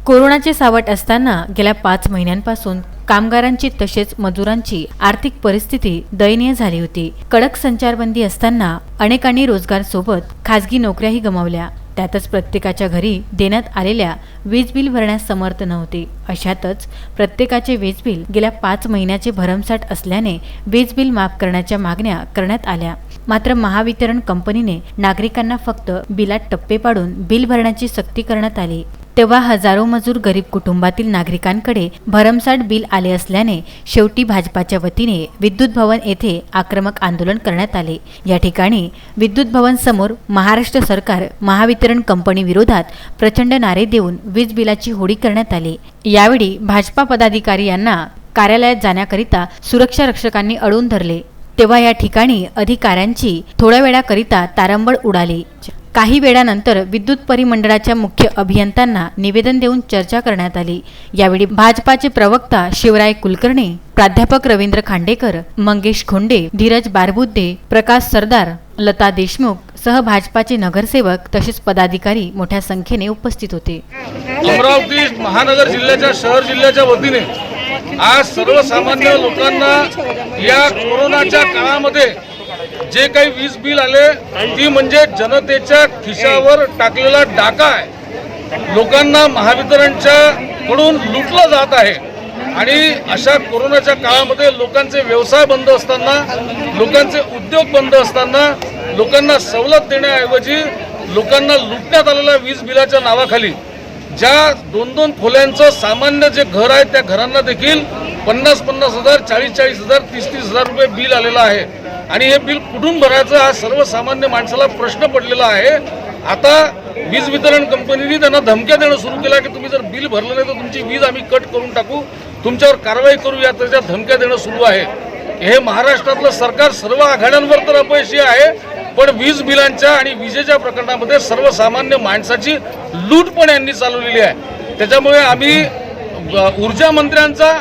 कोरोनाचे सावट असताना गेल्या 5 महिन्यांपासून कामगारांची तसेच मजुरांची आर्थिक परिस्थिती दयनीय झाली होती। कडक संचारबंदी असताना अनेकांनी रोजगार सोबत खासगी नोकऱ्याही गमावल्या। त्यातच प्रत्येकाच्या घरी देण्यात आलेल्या वीज बिल भरण्यास समर्थ नव्हते। अशातच प्रत्येकाचे वीज बिल गेल्या 5 महिन्याचे भरमसाठ असल्याने वीज बिल माफ करण्याच्या मागण्या करण्यात आल्या। मात्र महावितरण कंपनीने नागरिकांना फक्त बिलात टप्पे पाडून बिल भरण्याची सक्ती करण्यात आली। तेव्हा हजारो मजूर गरीब कुटुंबातील नागरिकांकडे भरमसाठ बिल आले असल्याने शेवटी भाजपाच्या वतीने विद्युत भवन येथे आक्रमक आंदोलन करण्यात आले। या ठिकाणी विद्युत भवन समोर महाराष्ट्र सरकार महावितरण कंपनी विरोधात प्रचंड नारे देऊन वीज बिलाची होळी करण्यात आली। यावेळी भाजपा पदाधिकारी यांना कार्यालयात जाण्याकरिता सुरक्षा रक्षकांनी अडवून धरले। तेव्हा या ठिकाणी अधिकाऱ्यांची थोड्या वेळाकरिता तारंबळ उडाली। काही वेळानंतर विद्युत परिमंडळाच्या मुख्य अभियंत्यांना निवेदन देऊन चर्चा करण्यात आली। यावेळी भाजपाचे प्रवक्ता शिवराय कुलकर्णी, प्राध्यापक रवींद्र खांडेकर, मंगेश खोंडे, धीरज बारबुद्धे, प्रकाश सरदार, लता देशमुख सह भाजपाचे नगरसेवक तसेच पदाधिकारी मोठ्या संख्येने उपस्थित होते। अमरावती महानगर जिल्ह्याच्या शहर जिल्ह्याच्या वतीने आज सर्वसामान्य लोकांना या कोरोनाच्या काळामध्ये जे काही वीज बिल आले ती म्हणजे जनतेच्या खिशावर टाकलेला डाका आहे। लोकांना महावितरणच्या कडून लुटलं जात आहे आणि अशा कोरोनाच्या काळामध्ये लोकांचे व्यवसाय बंद असताना, लोकांचे उद्योग बंद असताना लोकांना सवलत देण्याऐवजी लोकांना लुटण्यात आलेल्या वीज बिलाच्या नावाखाली ज्या 2-2 खोल्यांचं सामान्य जे घर आहे त्या घरांना देखील 50-50 हजार, 40-40 हजार, 30-30 हजार रुपये बिल आलेलं आहे। आणि हे बिल कुठून भरायचं हा सर्वसामान्य माणसाला प्रश्न पडलेला आहे। आता वीज वितरण कंपनीने त्यांना धमक्या देणं सुरू केला की तुम्ही जर बिल भरलं नाही तर तुमची वीज आम्ही कट करून टाकू, तुमच्यावर कारवाई करू, या त्याच्या धमक्या देणं सुरू आहे। हे महाराष्ट्रातलं सरकार सर्व आघाड्यांवर तर अपयशी आहे, पण वीज बिलांच्या आणि विजेच्या प्रकरणामध्ये सर्वसामान्य माणसाची लूट पण यांनी चालवलेली आहे। त्याच्यामुळे आम्ही ऊर्जा मंत्र्यांचा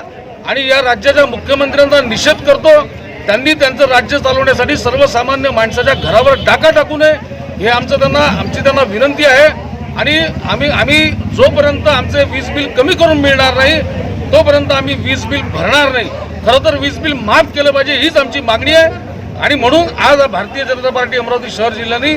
आणि या राज्याच्या मुख्यमंत्र्यांचा निषेध करतो। त्यांनी त्यांचं राज्य चालवण्यासाठी सर्वसामान्य माणसाच्या घरावर डाका टाकू नये हे आमची त्यांना विनंती आहे। आणि आम्ही जोपर्यंत आमचे वीज बिल कमी करून मिळणार नाही तोपर्यंत आम्ही वीज बिल भरणार नाही। खरं तर वीज बिल माफ केलं पाहिजे हीच आमची मागणी आहे। आणि म्हणून आज भारतीय जनता पार्टी अमरावती शहर जिल्ह्याने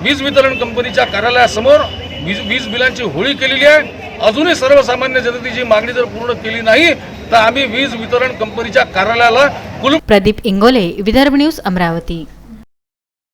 वीज वितरण कंपनीच्या कार्यालयासमोर वीज बिलांची होळी केलेली आहे। अजूनही सर्वसामान्य जनतेची मागणी जर पूर्ण केली नाही तर आम्ही वीज वितरण कंपनीच्या कार्यालयाला कुलूप। प्रदीप इंगोले, विदर्भ न्यूज, अमरावती।